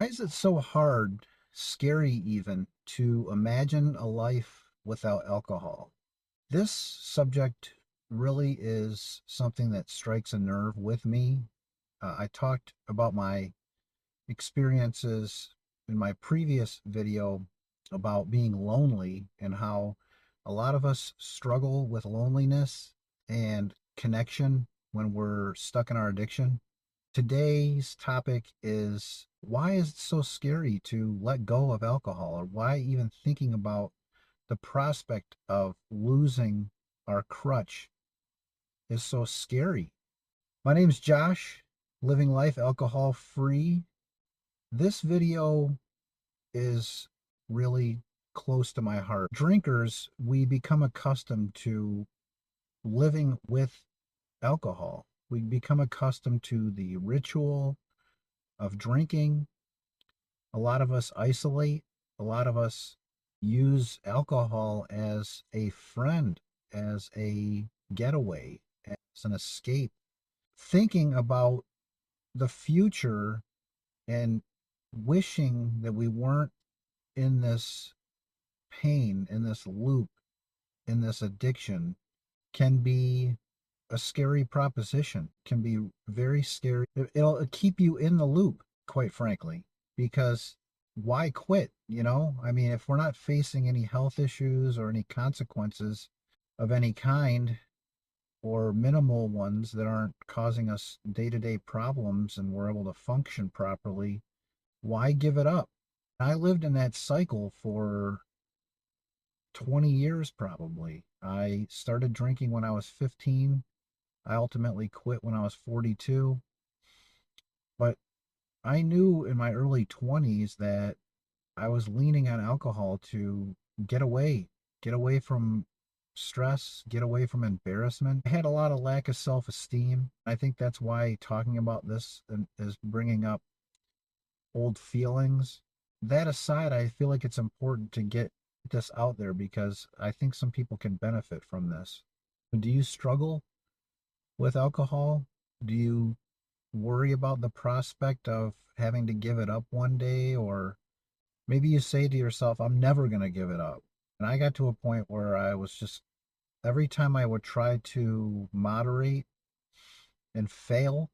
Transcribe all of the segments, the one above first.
Why is it so hard, scary even, to imagine a life without alcohol? This subject really is something that strikes a nerve with me. I talked about my experiences in my previous video about being lonely and how a lot of us struggle with loneliness and connection when we're stuck in our addiction. Today's topic is, why is it so scary to let go of alcohol, or why even thinking about the prospect of losing our crutch is so scary. My name's Josh, living life alcohol free. This video is really close to my heart. Drinkers, we become accustomed to living with alcohol. We become accustomed to the ritual of drinking. A lot of us isolate. A lot of us use alcohol as a friend, as a getaway, as an escape. Thinking about the future and wishing that we weren't in this pain, in this loop, in this addiction can be a scary proposition, can be very scary. It'll keep you in the loop, quite frankly, because why quit? I mean, if we're not facing any health issues or any consequences of any kind, or minimal ones that aren't causing us day-to-day problems and we're able to function properly, why give it up? I lived in that cycle for 20 years probably. I started drinking when I was 15. I ultimately quit when I was 42. But I knew in my early 20s that I was leaning on alcohol to get get away from stress, get away from embarrassment. I had a lot of lack of self-esteem. I think that's why talking about this is bringing up old feelings. That aside, I feel like it's important to get this out there because I think some people can benefit from this. Do you struggle with alcohol? Do you worry about the prospect of having to give it up one day? Or maybe you say to yourself, I'm never going to give it up. And I got to a point where I was just, every time I would try to moderate and fail,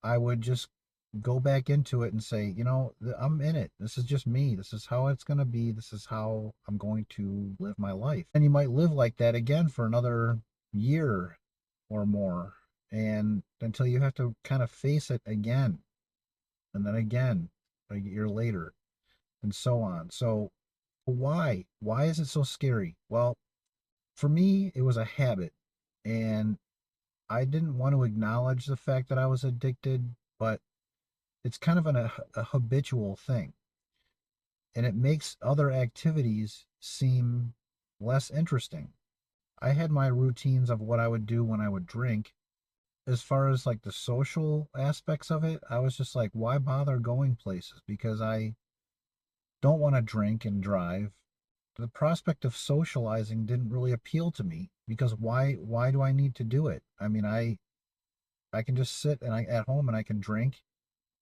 I would just go back into it and say, I'm in it. This is just me. This is how it's going to be. This is how I'm going to live my life. And you might live like that again for another year or more, and until you have to kind of face it again, and then again a year later, and so on. So why is it so scary? Well, for me, it was a habit, and I didn't want to acknowledge the fact that I was addicted, but it's kind of a habitual thing, and it makes other activities seem less interesting. I had my routines of what I would do when I would drink. As far as like the social aspects of it, I was just like, why bother going places? Because I don't want to drink and drive. The prospect of socializing didn't really appeal to me because why do I need to do it? I mean, I can just sit and I at home and I can drink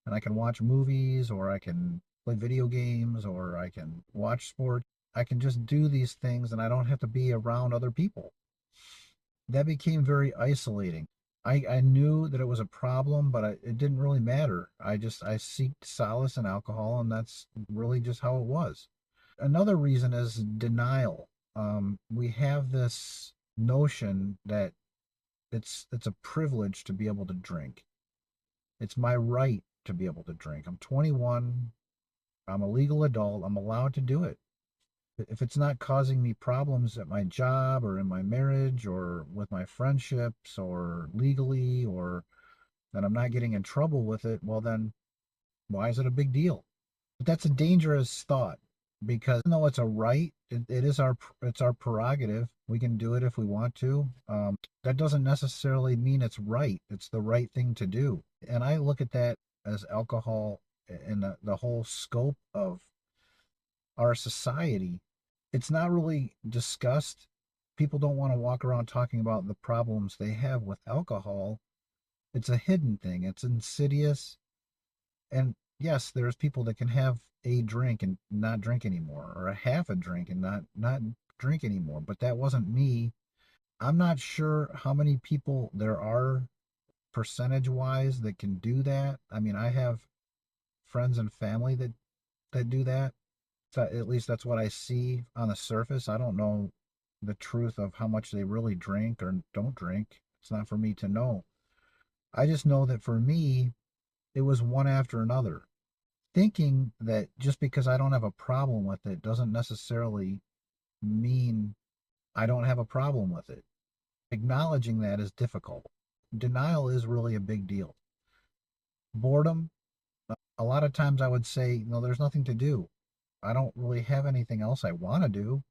and I can watch movies, or I can play video games, or I can watch sport. I can just do these things and I don't have to be around other people. That became very isolating. I knew that it was a problem, but it didn't really matter. I seeked solace in alcohol, and that's really just how it was. Another reason is denial. We have this notion that it's a privilege to be able to drink. It's my right to be able to drink. I'm 21. I'm a legal adult. I'm allowed to do it. If it's not causing me problems at my job or in my marriage or with my friendships or legally, or that I'm not getting in trouble with it, well, then why is it a big deal? But that's a dangerous thought, because even though it's a right, it is it's our prerogative. We can do it if we want to. That doesn't necessarily mean it's right. It's the right thing to do. And I look at that as alcohol and the whole scope of our society. It's not really discussed. People don't want to walk around talking about the problems they have with alcohol. It's a hidden thing. It's insidious. And yes, there's people that can have a drink and not drink anymore, or a half a drink and not drink anymore. But that wasn't me. I'm not sure how many people there are percentage wise that can do that. I mean, I have friends and family that do that. So at least that's what I see on the surface. I don't know the truth of how much they really drink or don't drink. It's not for me to know. I just know that for me, it was one after another. Thinking that just because I don't have a problem with it doesn't necessarily mean I don't have a problem with it. Acknowledging that is difficult. Denial is really a big deal. Boredom, a lot of times I would say, no, there's nothing to do. I don't really have anything else I want to do.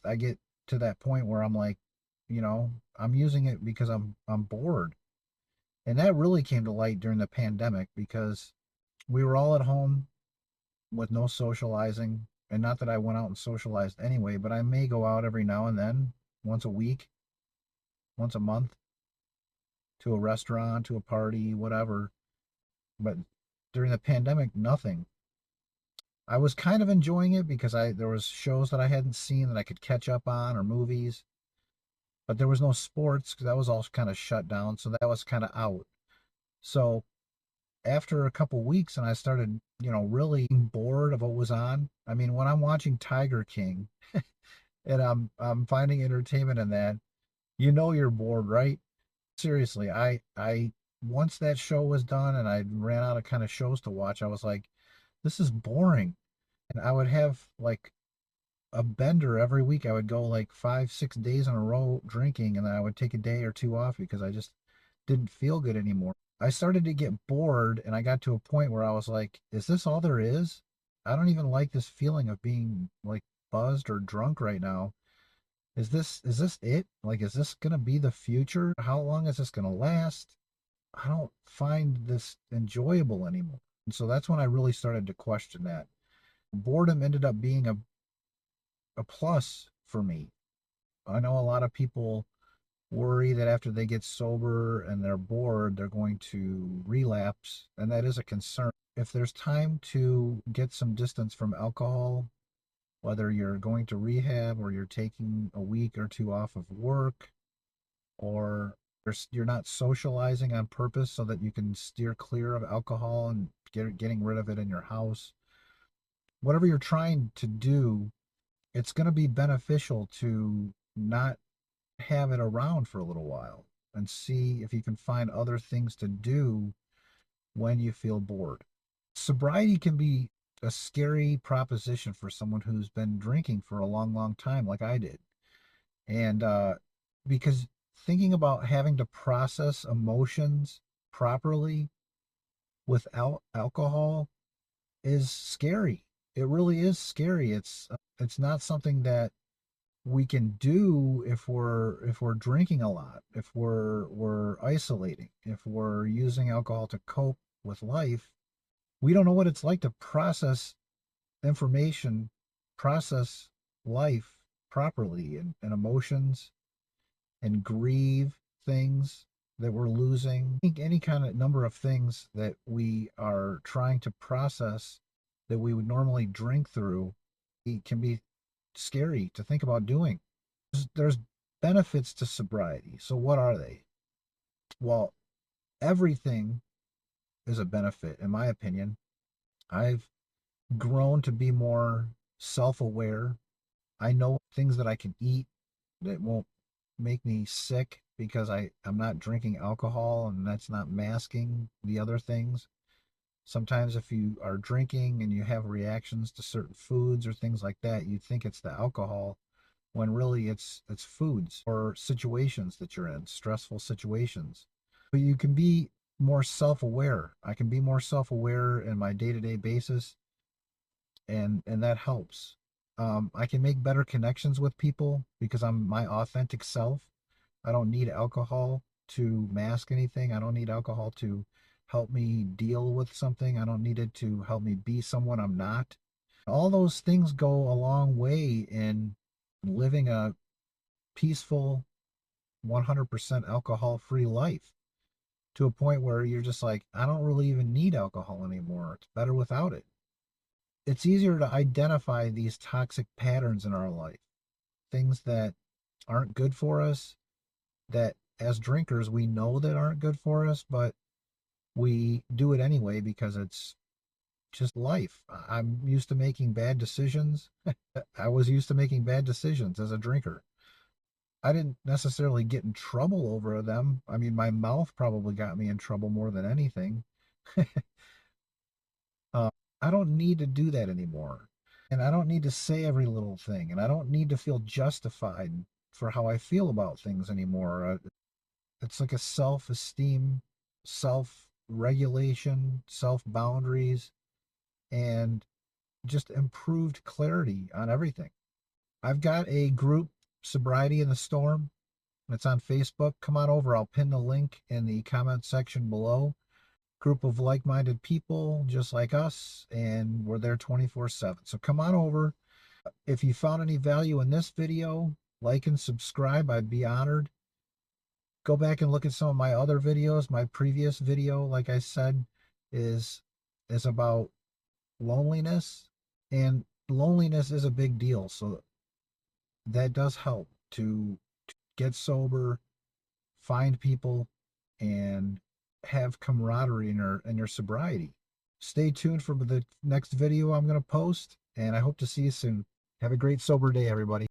I get to that point where I'm like, I'm using it because I'm bored. And that really came to light during the pandemic because we were all at home with no socializing. And not that I went out and socialized anyway, but I may go out every now and then, once a week, once a month, to a restaurant, to a party, whatever. But during the pandemic, nothing. I was kind of enjoying it because I there was shows that I hadn't seen that I could catch up on or movies, but there was no sports because that was all kind of shut down, so that was kind of out. So after a couple weeks and I started, really bored of what was on. I mean, when I'm watching Tiger King and I'm finding entertainment in that, you're bored, right? Seriously, I once that show was done and I ran out of kind of shows to watch, I was like, this is boring. And I would have like a bender every week. I would go like 5, 6 days in a row drinking, and then I would take a day or two off because I just didn't feel good anymore. I started to get bored, and I got to a point where I was like, is this all there is? I don't even like this feeling of being like buzzed or drunk right now. Is this it? Like, is this gonna be the future? How long is this gonna last? I don't find this enjoyable anymore. And so that's when I really started to question that. Boredom ended up being a plus for me. I know a lot of people worry that after they get sober and they're bored, they're going to relapse, and that is a concern. If there's time to get some distance from alcohol, whether you're going to rehab or you're taking a week or two off of work, or you're not socializing on purpose so that you can steer clear of alcohol and getting rid of it in your house, whatever you're trying to do, it's going to be beneficial to not have it around for a little while and see if you can find other things to do when you feel bored. Sobriety can be a scary proposition for someone who's been drinking for a long, long time, like I did. And because thinking about having to process emotions properly without alcohol is scary. It really is scary. It's not something that we can do if we're drinking a lot, if we're isolating, if we're using alcohol to cope with life. We don't know what it's like to process information, process life properly, and emotions, and grieve things that we're losing. I think any kind of number of things that we are trying to process that we would normally drink through, it can be scary to think about doing. There's benefits to sobriety. So what are they? Well, everything is a benefit, in my opinion. I've grown to be more self-aware. I know things that I can eat that won't make me sick because I'm not drinking alcohol, and that's not masking the other things. Sometimes if you are drinking and you have reactions to certain foods or things like that, you think it's the alcohol when really it's foods or situations that you're in, stressful situations. But you can be more self-aware. I can be more self-aware in my day-to-day basis, and that helps. I can make better connections with people because I'm my authentic self. I don't need alcohol to mask anything. I don't need alcohol to help me deal with something. I don't need it to help me be someone I'm not. All those things go a long way in living a peaceful, 100% alcohol free life. to a point where you're just like, I don't really even need alcohol anymore. It's better without it. It's easier to identify these toxic patterns in our life, things that aren't good for us, that as drinkers we know that aren't good for us, but we do it anyway because it's just life. I'm used to making bad decisions. I was used to making bad decisions as a drinker. I didn't necessarily get in trouble over them. I mean, my mouth probably got me in trouble more than anything. uh, I don't need to do that anymore. And I don't need to say every little thing. And I don't need to feel justified for how I feel about things anymore. It's like a self esteem, self regulation, self boundaries, and just improved clarity on everything. I've got a group, Sobriety in the Storm. It's on Facebook. Come on over. I'll pin the link in the comment section below. Group of like minded people just like us, and we're there 24/7. So come on over. If you found any value in this video, like and subscribe. I'd be honored. Go back and look at some of my other videos. My previous video, like I said, is about loneliness, and loneliness is a big deal. So that does help to get sober, find people, and have camaraderie in your sobriety. Stay tuned for the next video I'm going to post, and I hope to see you soon. Have a great sober day, everybody.